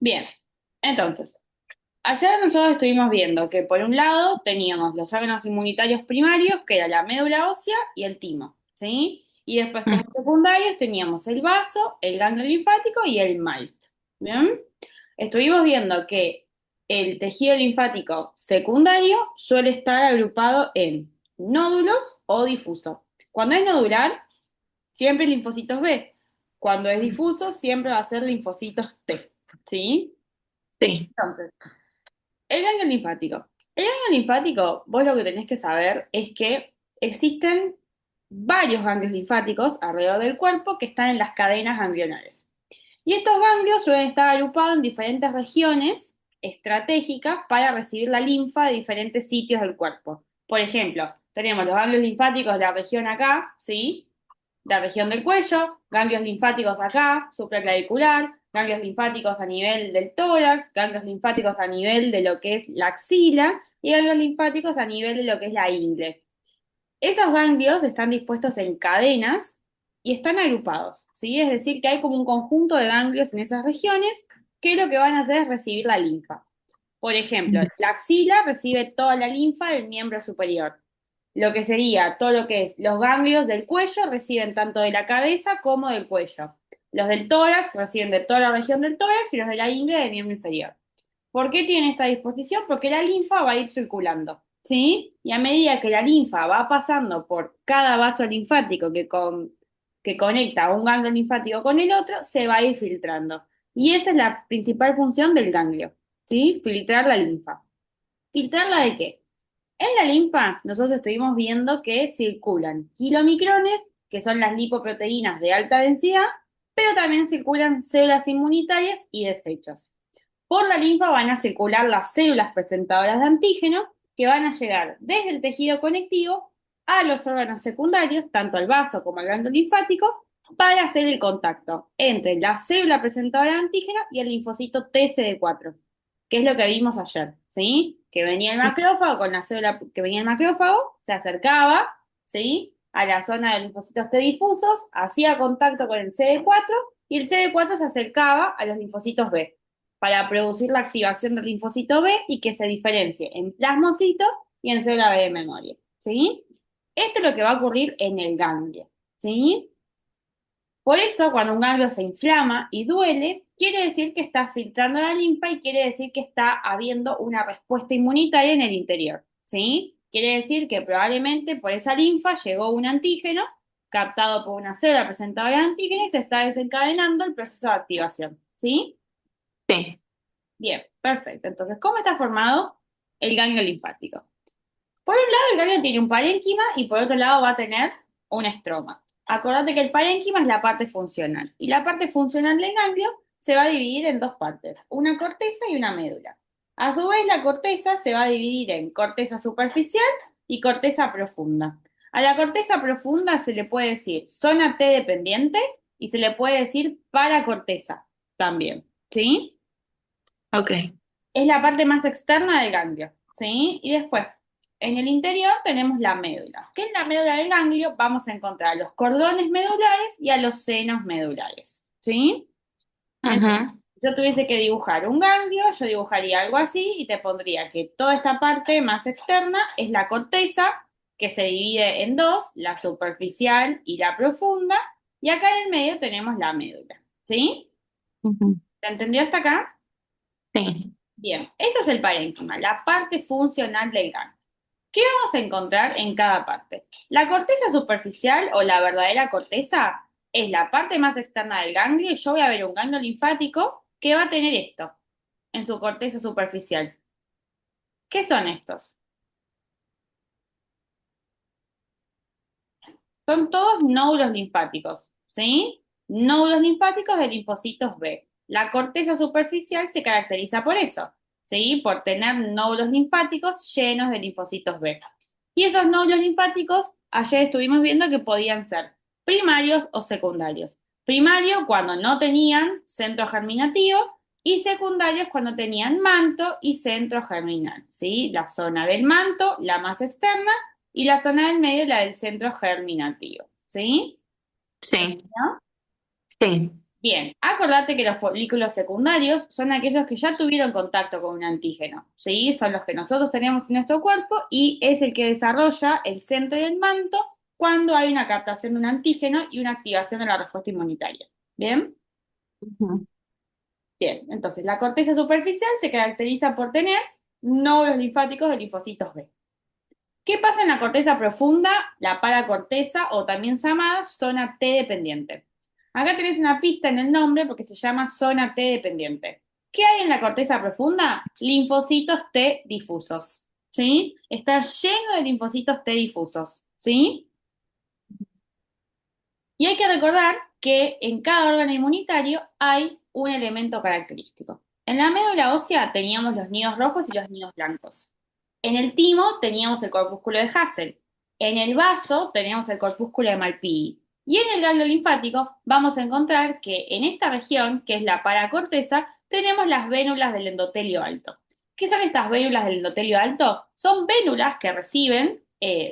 Bien, entonces, ayer nosotros estuvimos viendo que por un lado teníamos los órganos inmunitarios primarios, que era la médula ósea y el timo, ¿sí? Y después Mm. como secundarios teníamos el vaso, el ganglio linfático y el MALT, ¿bien? Estuvimos viendo que el tejido linfático secundario suele estar agrupado en nódulos o difuso. Cuando es nodular, siempre linfocitos B. Cuando es difuso, siempre va a ser linfocitos T, ¿sí? Sí. Entonces, el ganglio linfático. El ganglio linfático, vos lo que tenés que saber es que existen varios ganglios linfáticos alrededor del cuerpo que están en las cadenas ganglionares. Y estos ganglios suelen estar agrupados en diferentes regiones estratégicas para recibir la linfa de diferentes sitios del cuerpo. Por ejemplo, tenemos los ganglios linfáticos de la región acá, ¿sí? La región del cuello, ganglios linfáticos acá, supraclavicular, ganglios linfáticos a nivel del tórax, ganglios linfáticos a nivel de lo que es la axila y ganglios linfáticos a nivel de lo que es la ingle. Esos ganglios están dispuestos en cadenas y están agrupados, ¿sí? Es decir, que hay como un conjunto de ganglios en esas regiones que lo que van a hacer es recibir la linfa. Por ejemplo, Mm. la axila recibe toda la linfa del miembro superior. Lo que sería todo lo que es los ganglios del cuello reciben tanto de la cabeza como del cuello. Los del tórax reciben de toda la región del tórax y los de la ingle del miembro inferior. ¿Por qué tiene esta disposición? Porque la linfa va a ir circulando, ¿sí? Y a medida que la linfa va pasando por cada vaso linfático que conecta un ganglio linfático con el otro, se va a ir filtrando. Y esa es la principal función del ganglio, ¿sí? Filtrar la linfa. ¿Filtrarla de qué? En la linfa, nosotros estuvimos viendo que circulan kilomicrones, que son las lipoproteínas de alta densidad, pero también circulan células inmunitarias y desechos. Por la linfa van a circular las células presentadoras de antígeno, que van a llegar desde el tejido conectivo a los órganos secundarios, tanto al vaso como al ganglio linfático, para hacer el contacto entre la célula presentadora de antígeno y el linfocito TCD4, que es lo que vimos ayer, ¿sí? Que venía el macrófago con la célula que venía el macrófago, se acercaba, ¿sí? A la zona de linfocitos T difusos, hacía contacto con el CD4 y el CD4 se acercaba a los linfocitos B para producir la activación del linfocito B y que se diferencie en plasmocito y en célula B de memoria, ¿sí? Esto es lo que va a ocurrir en el ganglio, ¿sí? Por eso, cuando un ganglio se inflama y duele, quiere decir que está filtrando la linfa y quiere decir que está habiendo una respuesta inmunitaria en el interior, ¿sí? Quiere decir que probablemente por esa linfa llegó un antígeno captado por una célula presentadora de antígeno y se está desencadenando el proceso de activación, ¿sí? Sí. Bien, perfecto. Entonces, ¿cómo está formado el ganglio linfático? Por un lado, el ganglio tiene un parénquima y por otro lado va a tener un estroma. Acordate que el parénquima es la parte funcional y la parte funcional del ganglio se va a dividir en dos partes, una corteza y una médula. A su vez, la corteza se va a dividir en corteza superficial y corteza profunda. A la corteza profunda se le puede decir zona T dependiente y se le puede decir paracorteza también, ¿sí? Ok. Es la parte más externa del ganglio, ¿sí? Y después, en el interior tenemos la médula. ¿Qué es la médula del ganglio? Vamos a encontrar a los cordones medulares y a los senos medulares, ¿sí? Entonces, Ujú. si yo tuviese que dibujar un ganglio, yo dibujaría algo así y te pondría que toda esta parte más externa es la corteza, que se divide en dos, la superficial y la profunda, y acá en el medio tenemos la médula, ¿sí? Ujú. ¿Se entendió hasta acá? Sí. Bien, esto es el parénquima, la parte funcional del ganglio. ¿Qué vamos a encontrar en cada parte? La corteza superficial o la verdadera corteza es la parte más externa del ganglio y yo voy a ver un ganglio linfático que va a tener esto en su corteza superficial. ¿Qué son estos? Son todos nódulos linfáticos, ¿sí? Nódulos linfáticos de linfocitos B. La corteza superficial se caracteriza por eso, ¿sí? Por tener nódulos linfáticos llenos de linfocitos B. Y esos nódulos linfáticos, ayer estuvimos viendo que podían ser primarios o secundarios. Primario cuando no tenían centro germinativo y secundarios cuando tenían manto y centro germinal, ¿sí? La zona del manto, la más externa, y la zona del medio, la del centro germinativo, ¿sí? Sí. ¿No? Sí. Bien, acordate que los folículos secundarios son aquellos que ya tuvieron contacto con un antígeno, ¿sí? Son los que nosotros tenemos en nuestro cuerpo y es el que desarrolla el centro del manto cuando hay una captación de un antígeno y una activación de la respuesta inmunitaria. ¿Bien? Ujú, Bien, entonces la corteza superficial se caracteriza por tener nódulos linfáticos de linfocitos B. ¿Qué pasa en la corteza profunda, la paracorteza o también llamada zona T dependiente? Acá tenés una pista en el nombre porque se llama zona T dependiente. ¿Qué hay en la corteza profunda? Linfocitos T difusos, ¿sí? Está lleno de linfocitos T difusos, ¿sí? Y hay que recordar que en cada órgano inmunitario hay un elemento característico. En la médula ósea teníamos los nidos rojos y los nidos blancos. En el timo teníamos el corpúsculo de Hassel. En el vaso teníamos el corpúsculo de Malpighi. Y en el ganglio linfático vamos a encontrar que en esta región, que es la paracorteza, tenemos las vénulas del endotelio alto. ¿Qué son estas vénulas del endotelio alto? Son vénulas que reciben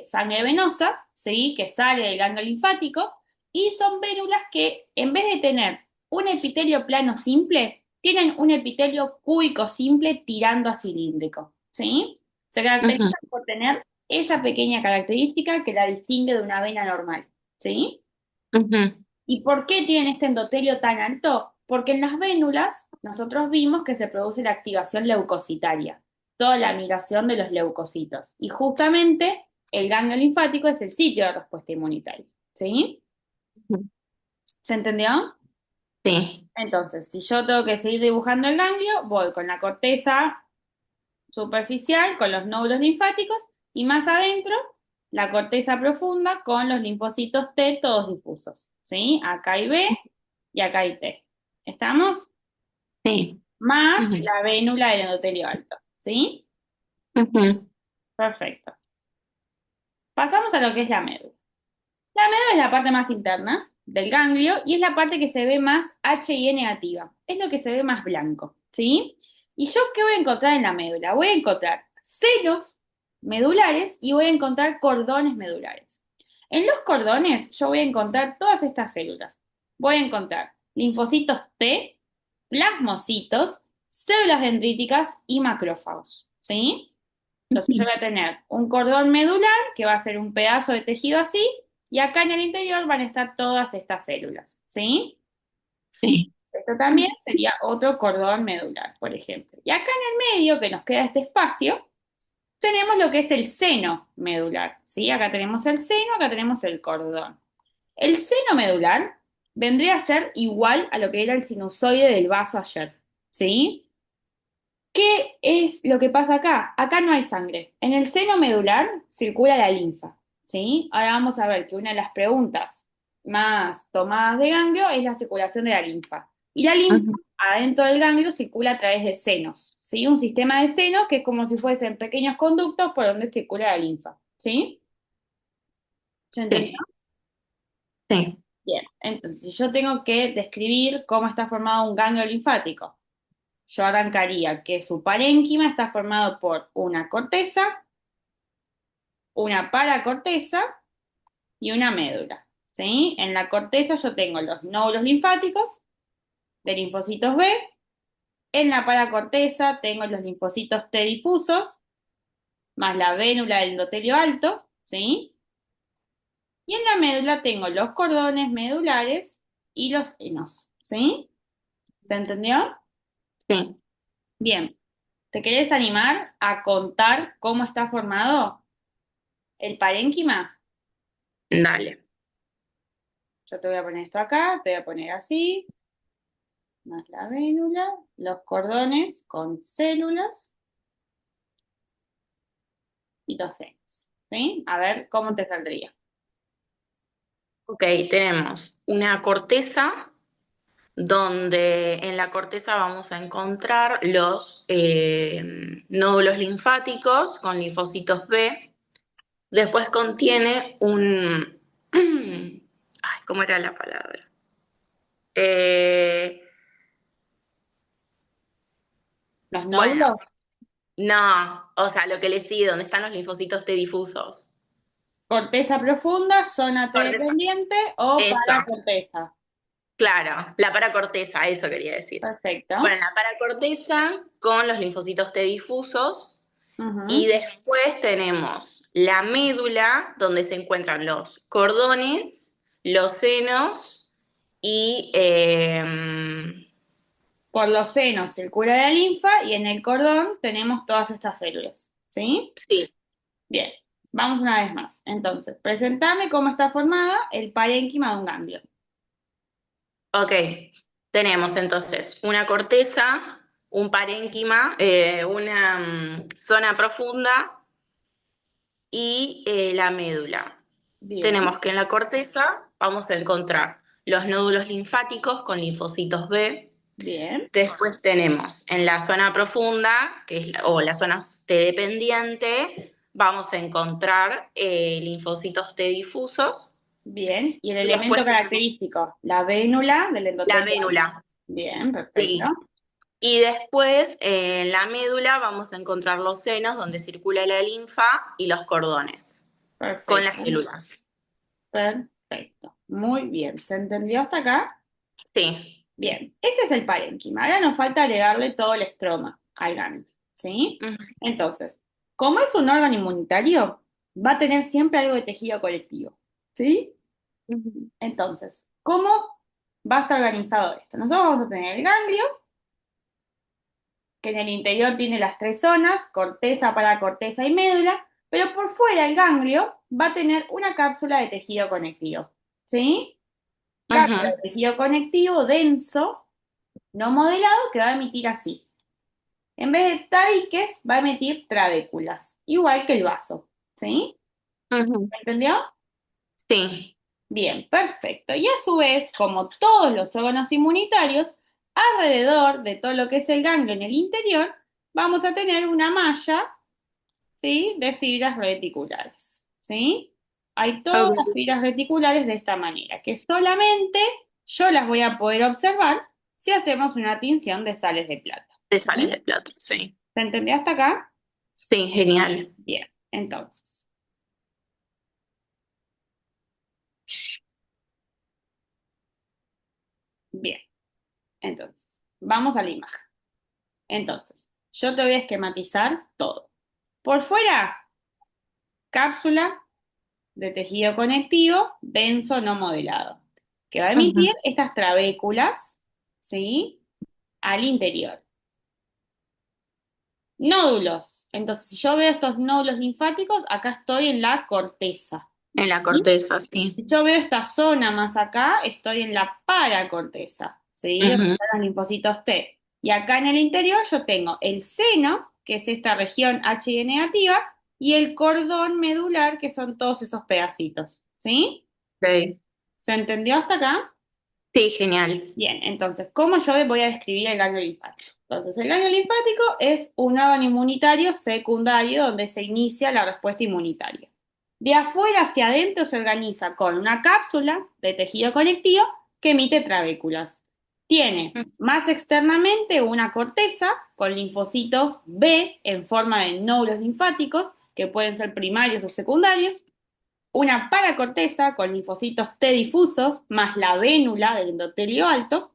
sangre venosa, ¿sí? Que sale del ganglio linfático y son vénulas que en vez de tener un epitelio plano simple, tienen un epitelio cúbico simple tirando a cilíndrico, ¿sí? Se ujú, caracterizan por tener esa pequeña característica que la distingue de una vena normal, ¿sí? ujú. ¿Y por qué tienen este endotelio tan alto? Porque en las vénulas nosotros vimos que se produce la activación leucocitaria, toda la migración de los leucocitos. Y justamente el ganglio linfático es el sitio de respuesta inmunitaria, ¿sí? Ujú. ¿Se entendió? Sí, Entonces, si yo tengo que seguir dibujando el ganglio, voy con la corteza superficial, con los nódulos linfáticos, y más adentro, la corteza profunda con los linfocitos T todos difusos. ¿Sí? Acá hay B y acá hay T. ¿Estamos? sí. Más Ujú, la vénula del endotelio alto. ¿Sí? ujú. Perfecto. Pasamos a lo que es la médula. La médula es la parte más interna del ganglio y es la parte que se ve más HIE negativa. Es lo que se ve más blanco, ¿sí? ¿Y yo qué voy a encontrar en la médula? Voy a encontrar senos medulares y voy a encontrar cordones medulares. En los cordones yo voy a encontrar todas estas células. Voy a encontrar linfocitos T, plasmocitos, células dendríticas y macrófagos, ¿sí? Entonces yo Ujú. voy a tener un cordón medular, que va a ser un pedazo de tejido así, y acá en el interior van a estar todas estas células, ¿sí? Sí. Esto también sería otro cordón medular, por ejemplo. Y acá en el medio, que nos queda este espacio, tenemos lo que es el seno medular, ¿sí? Acá tenemos el seno, acá tenemos el cordón. El seno medular vendría a ser igual a lo que era el sinusoide del vaso ayer, ¿sí? ¿Qué es lo que pasa acá? Acá no hay sangre. En el seno medular circula la linfa, ¿sí? Ahora vamos a ver que una de las preguntas más tomadas de ganglio es la circulación de la linfa. Y la linfa Ujú. adentro del ganglio circula a través de senos, ¿sí? Un sistema de senos que es como si fuesen pequeños conductos por donde circula la linfa, ¿sí? ¿Se entendió? Sí, sí. Bien, entonces si yo tengo que describir cómo está formado un ganglio linfático. Yo arrancaría que su parénquima está formado por una corteza, una paracorteza y una médula. ¿Sí? En la corteza yo tengo los nódulos linfáticos de linfocitos B, en la paracorteza tengo los linfocitos T difusos, más la vénula del endotelio alto, ¿sí? Y en la médula tengo los cordones medulares y los senos, ¿sí? ¿Se entendió? Sí. Bien. ¿Te querés animar a contar cómo está formado el parénquima? Dale. Yo te voy a poner esto acá, te voy a poner así, más la vénula, los cordones con células y los senos. ¿Sí? A ver cómo te saldría. Ok, tenemos una corteza donde en la corteza vamos a encontrar los nódulos linfáticos con linfocitos B. Después contiene un... Ay, ¿cómo era la palabra? Eh, Los bueno, nódulos, no, o sea, lo que le sigue, donde están los linfocitos T difusos. corteza profunda, zona T Corteza. dependiente o Eso, paracorteza. Claro, la paracorteza, eso quería decir. Perfecto. Bueno, la paracorteza con los linfocitos T difusos y Ujú. después tenemos la médula, donde se encuentran los cordones, los senos y Por los senos circula la linfa y en el cordón tenemos todas estas células. ¿Sí? sí, Bien. Vamos una vez más. Entonces, presentame cómo está formada el parénquima de un ganglio. ok. Tenemos entonces una corteza, un parénquima, una zona profunda y la médula. Bien, Tenemos que en la corteza vamos a encontrar los nódulos linfáticos con linfocitos B. bien, Después tenemos en la zona profunda, que es o la zona T dependiente, vamos a encontrar linfocitos T difusos. bien. Y el Y elemento después tenemos característico, la vénula del la endotelio alto. médula. Bien, perfecto. Sí. Y después en la médula vamos a encontrar los senos donde circula la linfa y los cordones con las Perfecto, células. perfecto. Muy bien. ¿Se entendió hasta acá? Sí. Bien, ese es el parénquima. Ahora nos falta agregarle todo el estroma al ganglio, ¿sí? Ujú, Entonces, como es un órgano inmunitario, va a tener siempre algo de tejido conectivo, ¿sí? ujú, Entonces, ¿cómo va a estar organizado esto? Nosotros vamos a tener el ganglio, que en el interior tiene las tres zonas, corteza, paracorteza y médula, pero por fuera el ganglio va a tener una cápsula de tejido conectivo, ¿sí? Cápsula ujú. de tejido conectivo denso, no modelado, que va a emitir así. En vez de tabiques, va a emitir trabéculas, igual que el vaso, ¿sí? Ujú. ¿Entendió? Sí. Bien, perfecto. Y a su vez, como todos los órganos inmunitarios, alrededor de todo lo que es el ganglio en el interior, vamos a tener una malla, ¿sí? De fibras reticulares, ¿sí? Hay todas las Ok. fibras reticulares de esta manera, que solamente yo las voy a poder observar si hacemos una tinción de sales de plata, Te sales ¿sí? del plato, sí. ¿Se entendió hasta acá? Sí, genial. Bien, entonces, bien, entonces, vamos a la imagen. Entonces, yo te voy a esquematizar todo. Por fuera, cápsula de tejido conectivo denso no modelado, que va a Ujú, emitir estas trabéculas, ¿sí? Al interior. Nódulos. Entonces, si yo veo estos nódulos linfáticos, acá estoy en la corteza. en la ¿Sí? corteza, sí. Si yo veo esta zona más acá, estoy en la paracorteza, ¿sí? Donde Ujú, están los linfocitos T. Y acá en el interior yo tengo el seno, que es esta región H negativa, y el cordón medular, que son todos esos pedacitos, ¿sí? ok. ¿Se entendió hasta acá? Sí, genial. Bien, entonces, ¿cómo yo voy a describir el ganglio linfático? Entonces, el ganglio linfático es un órgano inmunitario secundario donde se inicia la respuesta inmunitaria. De afuera hacia adentro se organiza con una cápsula de tejido conectivo que emite trabéculas. Tiene más externamente una corteza con linfocitos B en forma de nódulos linfáticos, que pueden ser primarios o secundarios, una paracorteza con linfocitos T difusos, más la vénula del endotelio alto,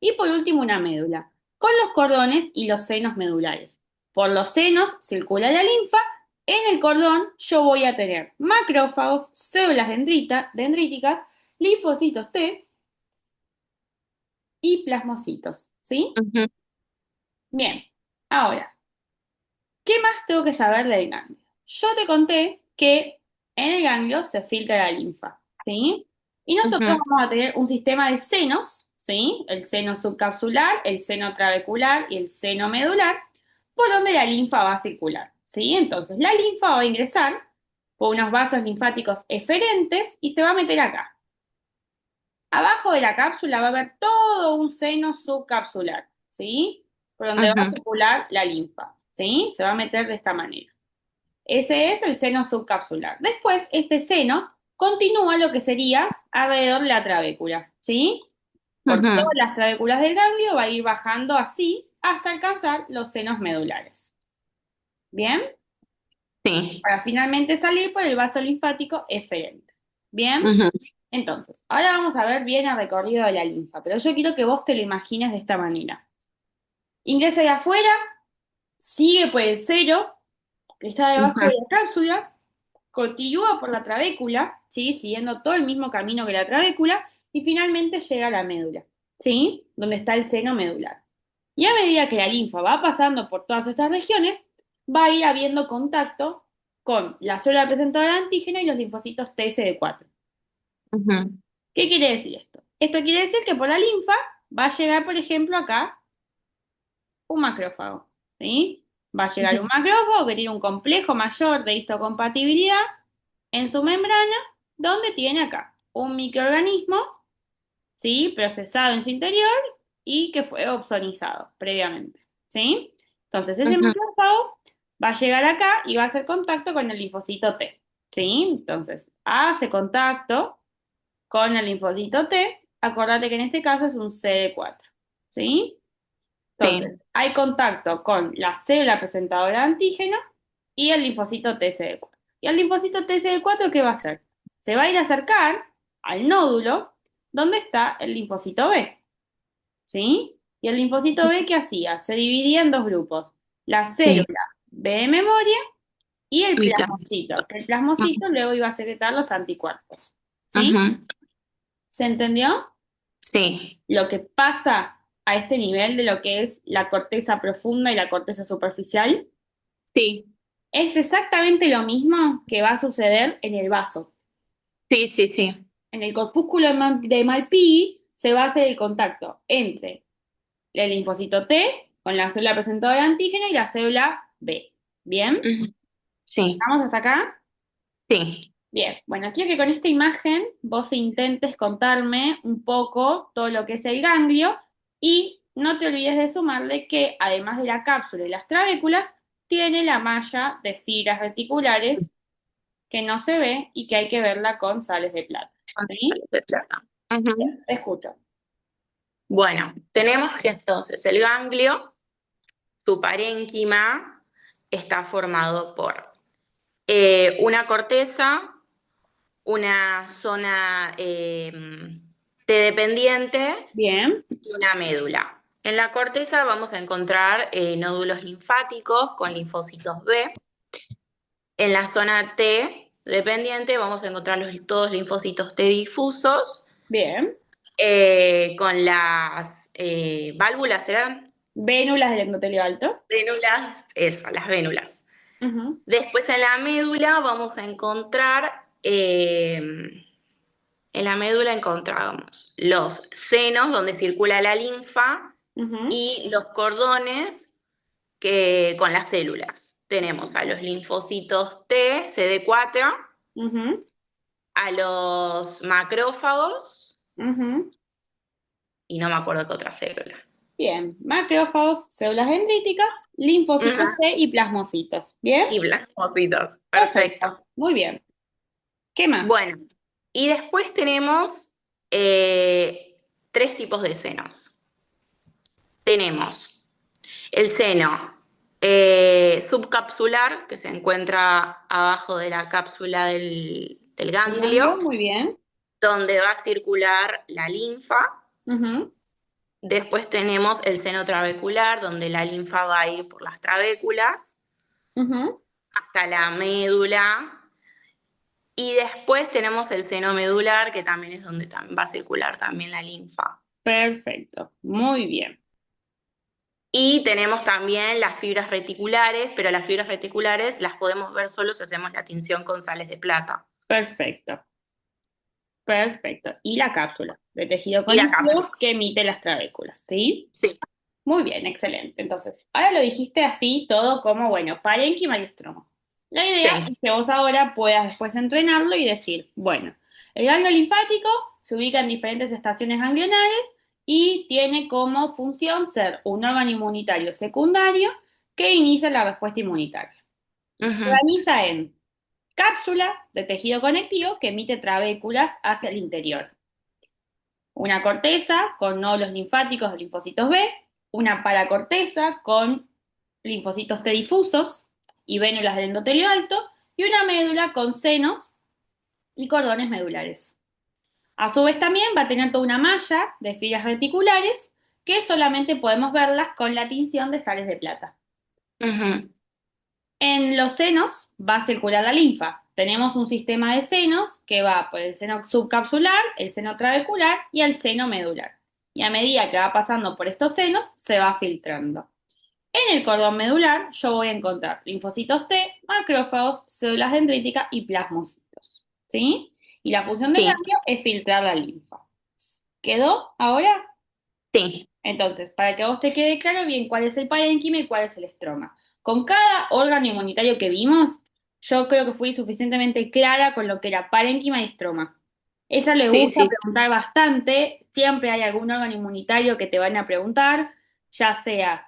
y por último una médula, con los cordones y los senos medulares. Por los senos circula la linfa, en el cordón yo voy a tener macrófagos, células dendríticas, linfocitos T y plasmocitos, ¿sí? Ujú, Bien, ahora, ¿qué más tengo que saber del ganglio? Yo te conté que en el ganglio se filtra la linfa, ¿sí? Y nosotros ujú, vamos a tener un sistema de senos, ¿sí? El seno subcapsular, el seno trabecular y el seno medular, por donde la linfa va a circular, ¿sí? Entonces, la linfa va a ingresar por unos vasos linfáticos eferentes y se va a meter acá. Abajo de la cápsula va a haber todo un seno subcapsular, ¿sí? Por donde va a ujú, circular la linfa, ¿sí? Se va a meter de esta manera. Ese es el seno subcapsular. Después, este seno continúa lo que sería alrededor de la trabécula, ¿sí? Por todas ujú. las trabéculas del ganglio va a ir bajando así hasta alcanzar los senos medulares. ¿Bien? Sí. Para finalmente salir por el vaso linfático eferente. ¿Bien? Ujú. Entonces, ahora vamos a ver bien el recorrido de la linfa, pero yo quiero que vos te lo imagines de esta manera. Ingresa de afuera, sigue por el cero, que está debajo de Ujú, la cápsula, continúa por la trabécula, ¿sí? Siguiendo todo el mismo camino que la trabécula, y finalmente llega a la médula, ¿sí? Donde está el seno medular. Y a medida que la linfa va pasando por todas estas regiones, va a ir habiendo contacto con la célula presentadora de antígeno y los linfocitos TSD4. ujú. ¿Qué quiere decir esto? Esto quiere decir que por la linfa va a llegar, por ejemplo, acá un macrófago, ¿sí? Va a llegar un macrófago que tiene un complejo mayor de histocompatibilidad en su membrana, donde tiene acá un microorganismo, ¿sí? Procesado en su interior y que fue opsonizado previamente, ¿sí? Entonces, ese Ujú, macrófago va a llegar acá y va a hacer contacto con el linfocito T, ¿sí? Entonces, hace contacto con el linfocito T, acordate que en este caso es un CD4, ¿sí? sí, Entonces, hay contacto con la célula presentadora de antígeno y el linfocito TCD4. ¿Y el linfocito TCD4 qué va a hacer? Se va a ir a acercar al nódulo donde está el linfocito B, ¿sí? Y el linfocito B, ¿qué hacía? Se dividía en dos grupos, la sí. célula B de memoria y el Y plasmacito. plasmocito, que el plasmocito luego iba a secretar los anticuerpos, ¿sí? Ujú, ¿Se entendió? sí, Lo que pasa a este nivel de lo que es la corteza profunda y la corteza superficial sí, es exactamente lo mismo que va a suceder en el vaso. sí, sí, sí. En el corpúsculo de Malpighi se va a hacer el contacto entre el linfocito T con la célula presentadora de antígeno y la célula B. ¿Bien? Ujú, sí, ¿Estamos hasta acá? sí. Bien. Bueno, quiero que con esta imagen vos intentes contarme un poco todo lo que es el ganglio y no te olvides de sumarle que además de la cápsula y las trabéculas, tiene la malla de fibras reticulares que no se ve y que hay que verla con sales de plata. ¿Sí? González de Plata. Ujú. Te escucho. Bueno, tenemos que entonces el ganglio, su parénquima, está formado por una corteza, una zona T-dependiente Bien, y una médula. En la corteza vamos a encontrar nódulos linfáticos con linfocitos B. En la zona T dependiente vamos a encontrar todos linfocitos T difusos bien. con las válvulas, ¿eran? Vénulas del endotelio alto. Vénulas, eso, las vénulas. Ujú, Después en la médula vamos a encontrar, en la médula encontramos los senos donde circula la linfa ujú, y los cordones con las células. Tenemos a los linfocitos T, CD4, ujú, a los macrófagos ujú. y no me acuerdo qué otra célula. Bien. Macrófagos, células dendríticas, linfocitos Ujú. T y plasmocitos. ¿Bien? Y blasmocitos. Perfecto. Perfecto. Muy bien. ¿Qué más? Bueno, y después tenemos eh, tres tipos de senos. Tenemos el seno subcapsular, que se encuentra abajo de la cápsula del El ganglio, ganglio, muy bien. donde va a circular la linfa. Ujú, Después tenemos el seno trabecular, donde la linfa va a ir por las trabéculas ujú. hasta la médula. Y después tenemos el seno medular, que también es donde va a circular también la linfa. Perfecto. Muy bien. Y tenemos también las fibras reticulares, pero las fibras reticulares las podemos ver solo si hacemos la tinción con sales de plata. Perfecto. Perfecto. Y la cápsula de tejido Y la cápsula. conectivo que emite las trabéculas, ¿sí? Sí, Muy bien, excelente. Entonces, ahora lo dijiste así, todo como, bueno, parénquima y estromo. La idea sí. es que vos ahora puedas después entrenarlo y decir, bueno, el ganglio linfático se ubica en diferentes estaciones ganglionares y tiene como función ser un órgano inmunitario secundario que inicia la respuesta inmunitaria. Se Ujú, organiza en cápsula de tejido conectivo que emite trabéculas hacia el interior. Una corteza con nódulos linfáticos de linfocitos B, una paracorteza con linfocitos T difusos y vénulas del endotelio alto, y una médula con senos y cordones medulares. A su vez también va a tener toda una malla de fibras reticulares que solamente podemos verlas con la tinción de sales de plata. Ujú. En los senos va a circular la linfa. Tenemos un sistema de senos que va por el seno subcapsular, el seno trabecular y el seno medular. Y a medida que va pasando por estos senos, se va filtrando. En el cordón medular yo voy a encontrar linfocitos T, macrófagos, células dendríticas y plasmocitos. ¿Sí? Y la función del Sí, ganglio es filtrar la linfa. ¿Quedó ahora? sí, Entonces, para que a vos te quede claro bien cuál es el parénquima y cuál es el estroma. Con cada órgano inmunitario que vimos, yo creo que fui suficientemente clara con lo que era parénquima y estroma. Ella le sí, gusta sí. preguntar bastante, siempre hay algún órgano inmunitario que te van a preguntar, ya sea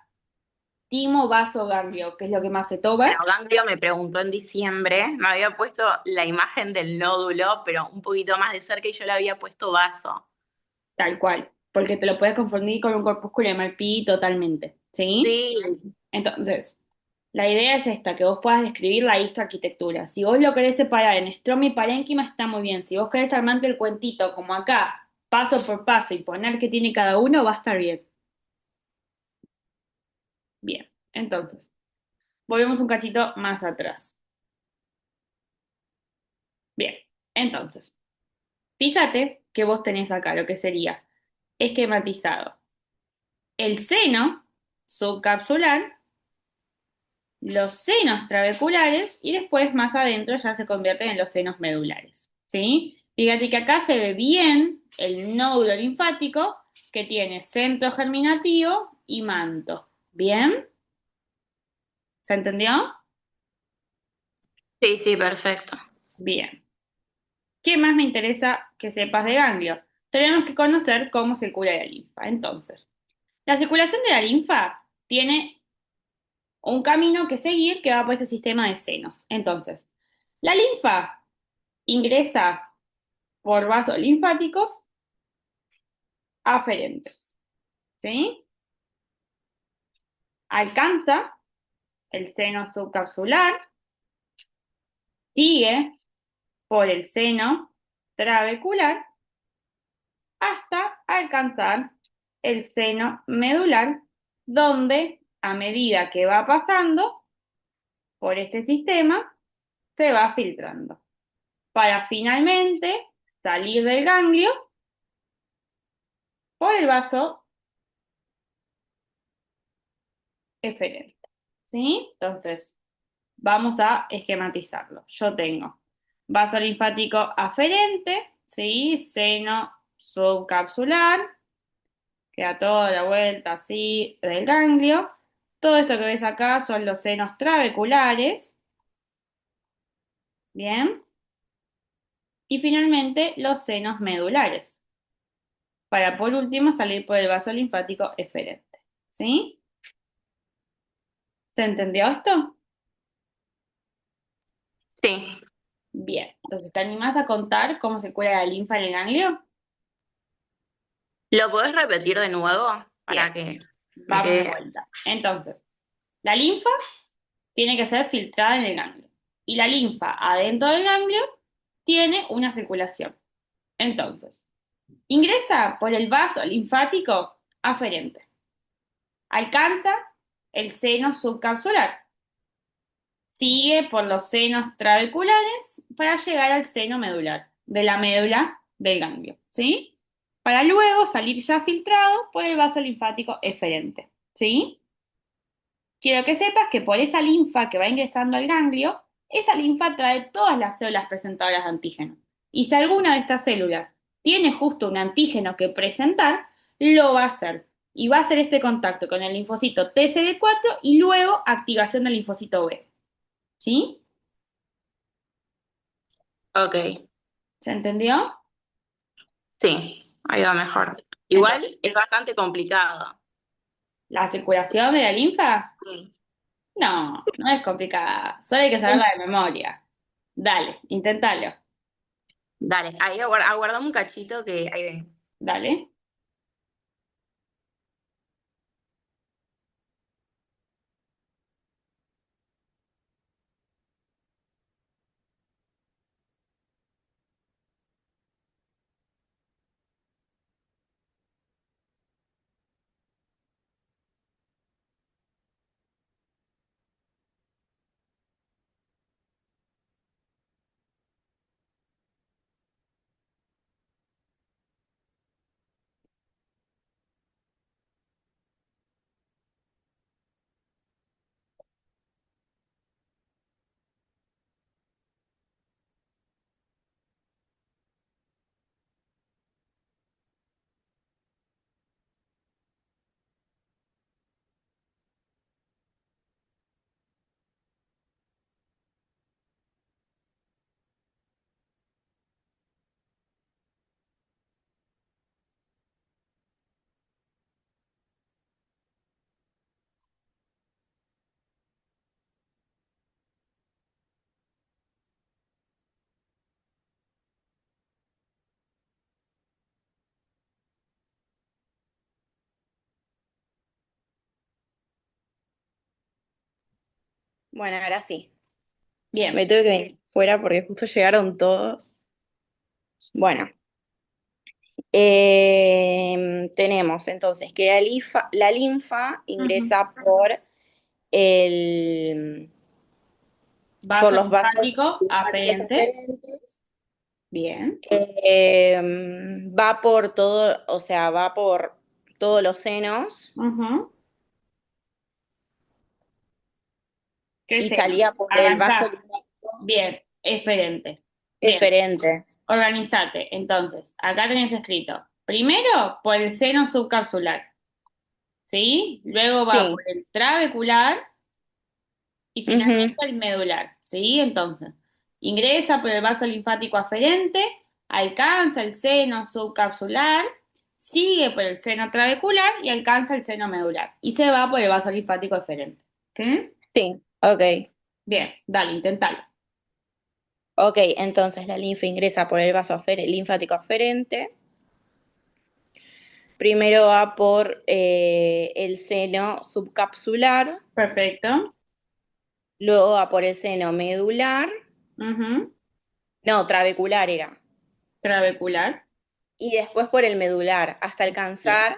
timo, vaso, ganglio, que es lo que más se Bueno, toma, Ganglio me preguntó en diciembre, me había puesto la imagen del nódulo, pero un poquito más de cerca y yo le había puesto vaso. tal cual, porque te lo puedes confundir con un corpúsculo de Malpighi totalmente, ¿sí? Sí, Entonces, la idea es esta, que vos puedas describir la histoarquitectura. Si vos lo querés separar en estroma y parénquima, está muy bien. Si vos querés armarte el cuentito como acá, paso por paso, y poner qué tiene cada uno, va a estar bien. Bien, entonces, volvemos un cachito más atrás. Bien, entonces, fíjate que vos tenés acá lo que sería esquematizado el seno subcapsular, los senos trabeculares y después más adentro ya se convierten en los senos medulares. ¿Sí? Fíjate que acá se ve bien el nódulo linfático que tiene centro germinativo y manto. ¿Bien? ¿Se entendió? sí, sí, perfecto. Bien. ¿Qué más me interesa que sepas de ganglio? Tenemos que conocer cómo circula la linfa. Entonces, la circulación de la linfa tiene un camino que seguir que va por este sistema de senos. Entonces, la linfa ingresa por vasos linfáticos aferentes, ¿sí? Alcanza el seno subcapsular, sigue por el seno trabecular hasta alcanzar el seno medular, donde a medida que va pasando por este sistema, se va filtrando, para finalmente salir del ganglio por el vaso eferente, ¿sí? Entonces, vamos a esquematizarlo. Yo tengo vaso linfático aferente, ¿sí? Seno subcapsular, queda toda la vuelta así del ganglio. Todo esto que ves acá son los senos trabeculares, ¿bien? Y finalmente los senos medulares, para por último salir por el vaso linfático eferente, ¿sí? ¿Se entendió esto? Sí. Bien, entonces, ¿te animás a contar cómo se cuela la linfa en el ganglio? ¿Lo podés repetir de nuevo Bien, para que me vamos de quede? vuelta. Entonces, la linfa tiene que ser filtrada en el ganglio. Y la linfa adentro del ganglio tiene una circulación. Entonces, ingresa por el vaso linfático aferente. Alcanza el seno subcapsular. Sigue por los senos trabeculares para llegar al seno medular, de la médula del ganglio, ¿sí? Para luego salir ya filtrado por el vaso linfático eferente, ¿sí? Quiero que sepas que por esa linfa que va ingresando al ganglio, esa linfa trae todas las células presentadoras de antígeno. Y si alguna de estas células tiene justo un antígeno que presentar, lo va a hacer. Y va a hacer este contacto con el linfocito TCD4 y luego activación del linfocito B. ¿Sí? Ok, ¿Se entendió? sí, ahí va mejor. Entonces, Igual es bastante complicado. ¿la circulación de la linfa? Sí. No, no es complicada. Solo hay que saberla de memoria. Dale, inténtalo. Dale, ahí aguardame un cachito que ahí ven. Dale. Bueno, ahora sí. Bien, Me tuve que venir fuera porque justo llegaron todos. Bueno, tenemos entonces que la linfa ujú. ingresa el, por Vaso los vasos linfático linfáticos aferente. aferentes. Bien. Va por todo, o sea, va por todos los senos Ujú. ¿Qué y hacemos? salía por el vaso Arrancás. linfático Bien, eferente. Bien, eferente. organizate. Entonces, acá tenés escrito. Primero, por el seno subcapsular, ¿sí? Luego va por Sí. el trabecular y Ujú. finalmente el medular, ¿sí? Entonces, ingresa por el vaso linfático aferente, alcanza el seno subcapsular, sigue por el seno trabecular y alcanza el seno medular. Y se va por el vaso linfático eferente. ¿Sí? Sí, ok. Bien, dale, intentalo. Ok, entonces la linfa ingresa por el vaso linfático aferente. Primero va por el seno subcapsular, Perfecto. luego va por el seno medular, Ujú. no, trabecular era, Trabecular. y después por el medular, hasta Bien, alcanzar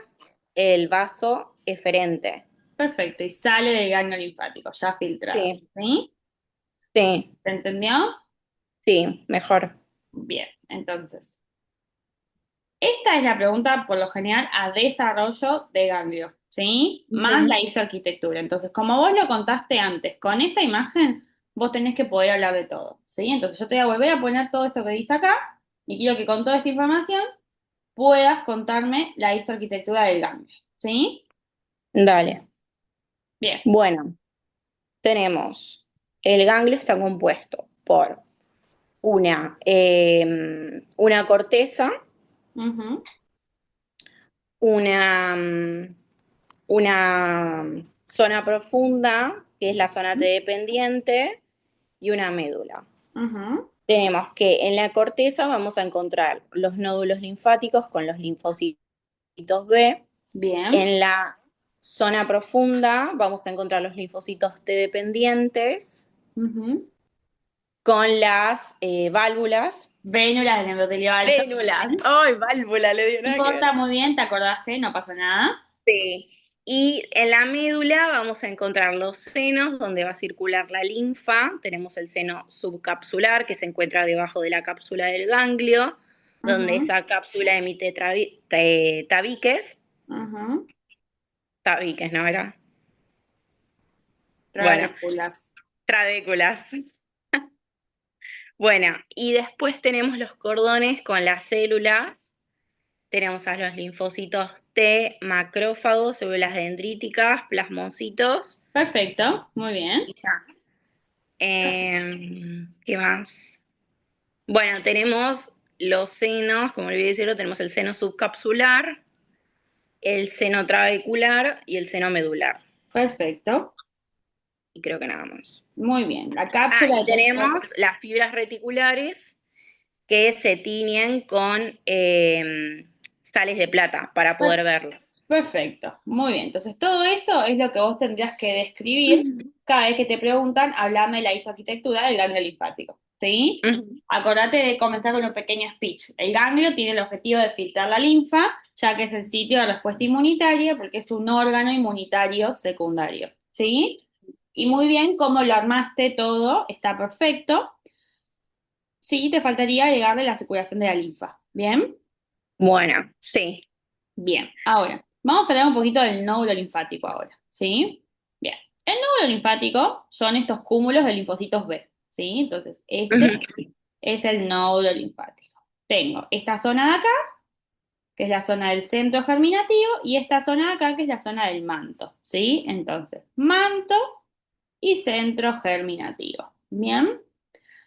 el vaso eferente. perfecto. Y sale del ganglio linfático, ya filtrado. Sí, ¿Sí? sí, ¿Se entendió? sí, mejor. Bien, entonces. Esta es la pregunta, por lo general, a desarrollo de ganglio, ¿sí? Más Ujú. la histoarquitectura. Entonces, como vos lo contaste antes, con esta imagen vos tenés que poder hablar de todo, ¿sí? Entonces, yo te voy a volver a poner todo esto que dice acá y quiero que con toda esta información puedas contarme la histoarquitectura del ganglio, ¿sí? Dale. Bien. Bueno, tenemos, el ganglio está compuesto por una corteza, Ujú, una, una zona profunda, que es la zona T dependiente, y una médula. ujú. Tenemos que en la corteza vamos a encontrar los nódulos linfáticos con los linfocitos B. Bien. En la zona profunda vamos a encontrar los linfocitos T dependientes Ujú. con las válvulas. Vénulas del endotelio alto. Vénulas. Bien. ¡Ay, válvula! Le dio No nada que ver. importa, muy bien, te acordaste, no pasa nada. Sí. Y en la médula vamos a encontrar los senos donde va a circular la linfa. Tenemos el seno subcapsular que se encuentra debajo de la cápsula del ganglio, donde Ujú, esa cápsula emite tabiques. ujú. Tabiques, ¿no era? Bueno, Trabéculas. trabéculas. Bueno, y después tenemos los cordones con las células. Tenemos a los linfocitos T, macrófagos, células dendríticas, plasmocitos. Perfecto, muy bien. Y ya. ¿Qué más? Bueno, tenemos los senos, como olvidé decirlo, tenemos el seno subcapsular, el seno trabecular y el seno medular. Perfecto, Y creo que nada más. muy bien. La Ah, cápsula y de tejido. tenemos las fibras reticulares que se tiñen con sales de plata para poder verlas. Perfecto, muy bien. Entonces, todo eso es lo que vos tendrías que describir cada vez que te preguntan, hablame de la histoarquitectura del ganglio linfático. ¿Sí? Ujú. Acordate de comenzar con un pequeño speech. El ganglio tiene el objetivo de filtrar la linfa, ya que es el sitio de respuesta inmunitaria, porque es un órgano inmunitario secundario. ¿Sí? Y muy bien, como lo armaste todo, está perfecto. Sí, te faltaría agregarle la circulación de la linfa. ¿Bien? Bueno, sí. Bien, ahora, vamos a hablar un poquito del nódulo linfático ahora, ¿sí? Bien, el nódulo linfático son estos cúmulos de linfocitos B, ¿sí? Entonces, este Ujú. es el nódulo linfático. Tengo esta zona de acá, que es la zona del centro germinativo, y esta zona de acá, que es la zona del manto, ¿sí? Entonces, manto y centro germinativo. Bien,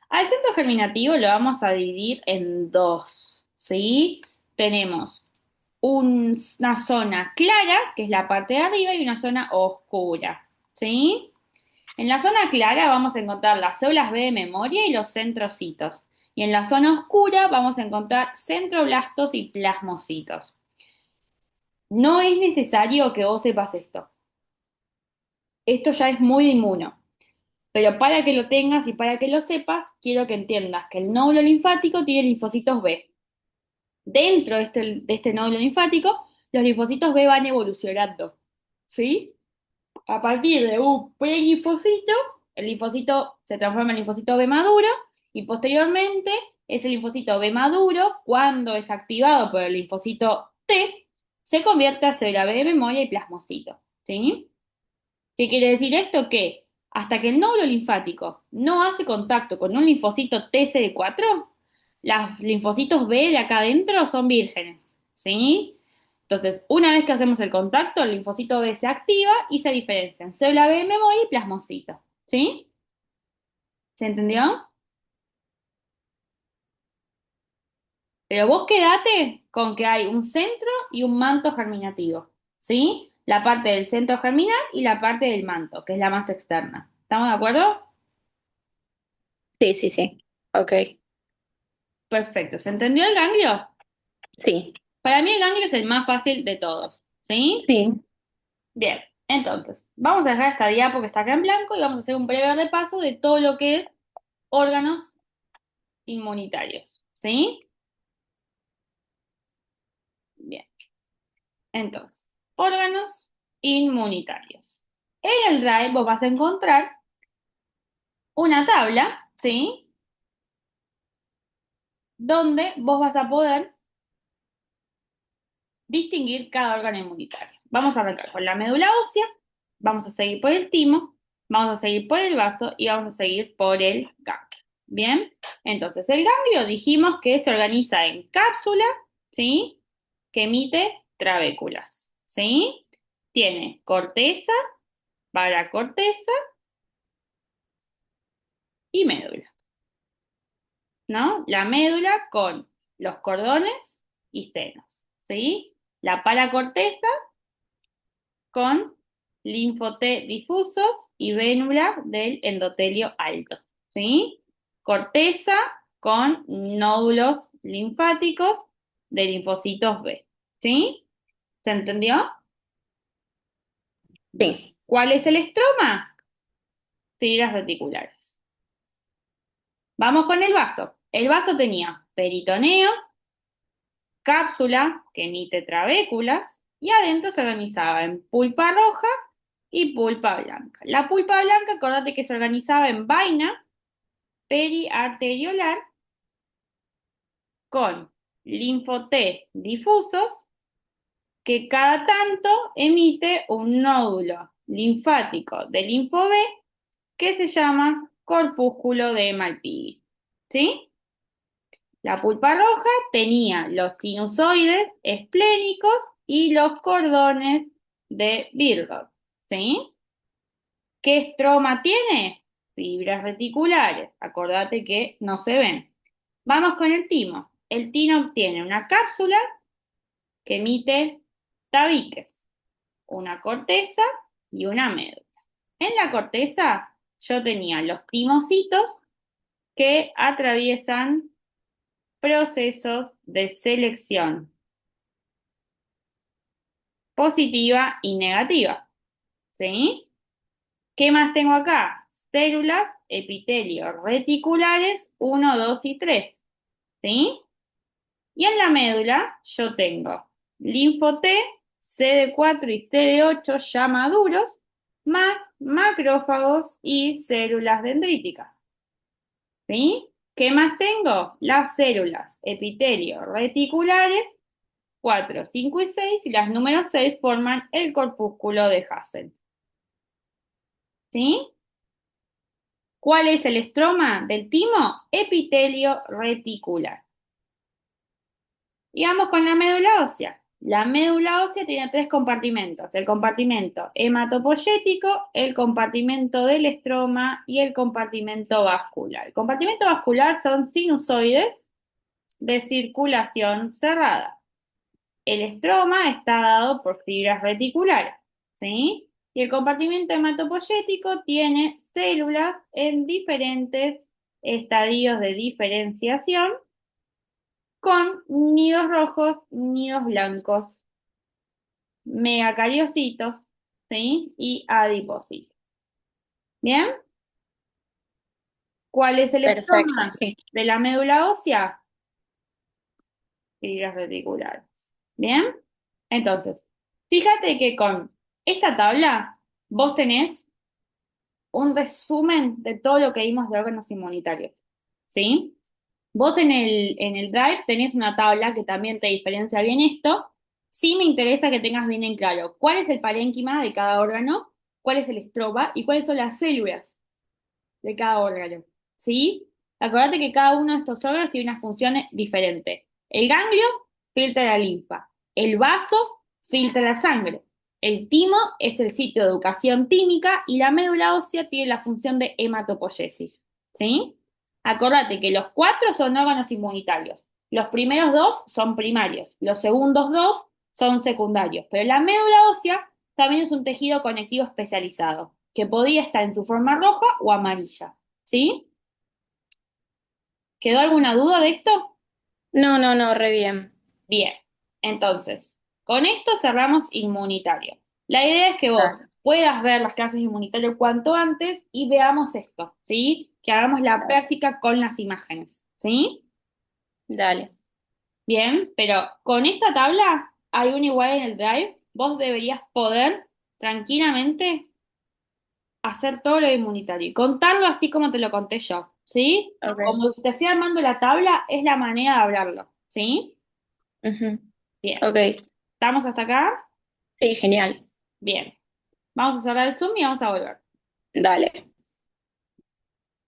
al centro germinativo lo vamos a dividir en dos, ¿sí? Tenemos una zona clara, que es la parte de arriba, y una zona oscura, ¿sí? En la zona clara vamos a encontrar las células B de memoria y los centrocitos. Y en la zona oscura vamos a encontrar centroblastos y plasmocitos. No es necesario que vos sepas esto. Esto ya es muy inmuno. Pero para que lo tengas y para que lo sepas, quiero que entiendas que el nódulo linfático tiene linfocitos B. Dentro de este nódulo linfático, los linfocitos B van evolucionando, ¿sí? A partir de un prelinfocito, el linfocito se transforma en linfocito B maduro y posteriormente ese linfocito B maduro, cuando es activado por el linfocito T, se convierte a célula B de memoria y plasmocito, ¿sí? ¿Qué quiere decir esto? Que hasta que el nódulo linfático no hace contacto con un linfocito TCD4, los linfocitos B de acá adentro son vírgenes, ¿sí? Entonces, una vez que hacemos el contacto, el linfocito B se activa y se diferencia en célula B de memoria y plasmocito, ¿sí? ¿Se entendió? Pero vos quedate con que hay un centro y un manto germinativo, ¿sí? La parte del centro germinal y la parte del manto, que es la más externa. ¿Estamos de acuerdo? Sí, sí, sí. Ok. Perfecto. ¿Se entendió el ganglio? Sí, Para mí el ganglio es el más fácil de todos, ¿sí? sí. Bien, entonces, vamos a dejar esta diapo que está acá en blanco y vamos a hacer un breve repaso de todo lo que es órganos inmunitarios, ¿sí? Bien, entonces, órganos inmunitarios. En el Drive vos vas a encontrar una tabla, ¿sí? Donde vos vas a poder distinguir cada órgano inmunitario. Vamos a arrancar con la médula ósea, vamos a seguir por el timo, vamos a seguir por el vaso y vamos a seguir por el ganglio. Bien, entonces el ganglio dijimos que se organiza en cápsula, ¿sí? Que emite trabéculas, ¿sí? Tiene corteza, paracorteza y médula, ¿no? La médula con los cordones y senos, ¿sí? La paracorteza con linfoT difusos y vénula del endotelio alto, ¿sí? Corteza con nódulos linfáticos de linfocitos B, ¿sí? ¿Se entendió? Bien. Sí. ¿Cuál es el estroma? Fibras reticulares. Vamos con el vaso. El vaso tenía peritoneo, cápsula que emite trabéculas y adentro se organizaba en pulpa roja y pulpa blanca. La pulpa blanca, acordate que se organizaba en vaina periarteriolar con linfoT difusos que cada tanto emite un nódulo linfático de linfo B que se llama corpúsculo de Malpighi. ¿Sí? La pulpa roja tenía los sinusoides esplénicos y los cordones de Virchow. ¿Sí? ¿Qué estroma tiene? Fibras reticulares. Acordate que no se ven. Vamos con el timo. El timo tiene una cápsula que emite tabiques, una corteza y una médula. En la corteza yo tenía los timocitos que atraviesan procesos de selección positiva y negativa. ¿Sí? ¿Qué más tengo acá? Células, epitelio, reticulares 1, 2 y 3. ¿Sí? Y en la médula yo tengo linfo T, CD4 y CD8 ya maduros, más macrófagos y células dendríticas. ¿Sí? ¿Qué más tengo? Las células epitelio reticulares 4, 5 y 6 y las números 6 forman el corpúsculo de Hassel. ¿Sí? ¿Cuál es el estroma del timo? Epitelio reticular. Y vamos con la médula ósea. La médula ósea tiene tres compartimentos: el compartimento hematopoyético, el compartimento del estroma y el compartimento vascular. El compartimento vascular son sinusoides de circulación cerrada. El estroma está dado por fibras reticulares, ¿sí? Y el compartimento hematopoyético tiene células en diferentes estadios de diferenciación con nidos rojos, nidos blancos, megacariocitos, ¿sí? Y adipocitos. ¿Bien? ¿Cuál es el Perfecto, estroma sí. de la médula ósea? Fibras reticulares. ¿Bien? Entonces, fíjate que con esta tabla vos tenés un resumen de todo lo que vimos de órganos inmunitarios. ¿Sí? Vos en el Drive tenés una tabla que también te diferencia bien esto. Sí me interesa que tengas bien en claro cuál es el parénquima de cada órgano, cuál es el estroba y cuáles son las células de cada órgano. ¿Sí? Acordate que cada uno de estos órganos tiene una función diferente. El ganglio filtra la linfa. El vaso filtra la sangre. El timo es el sitio de educación tímica y la médula ósea tiene la función de hematopoiesis. ¿Sí? Acordate que los cuatro son órganos inmunitarios. Los primeros dos son primarios, los segundos dos son secundarios, pero la médula ósea también es un tejido conectivo especializado, que podía estar en su forma roja o amarilla. ¿Sí? ¿Quedó alguna duda de esto? No, no, no, re bien. Bien. Entonces, con esto cerramos inmunitario. La idea es que vos Dale, puedas ver las clases de inmunitario cuanto antes y veamos esto, ¿sí? Que hagamos la dale. práctica con las imágenes, ¿sí? Dale. Bien, pero con esta tabla hay una igual en el Drive. Vos deberías poder tranquilamente hacer todo lo inmunitario y contarlo así como te lo conté yo, ¿sí? Ok. Como te fui armando la tabla, es la manera de hablarlo, ¿sí? Ujú. Bien. Ok. ¿Estamos hasta acá? Sí, genial. Bien. Vamos a cerrar el Zoom y vamos a volver. Dale.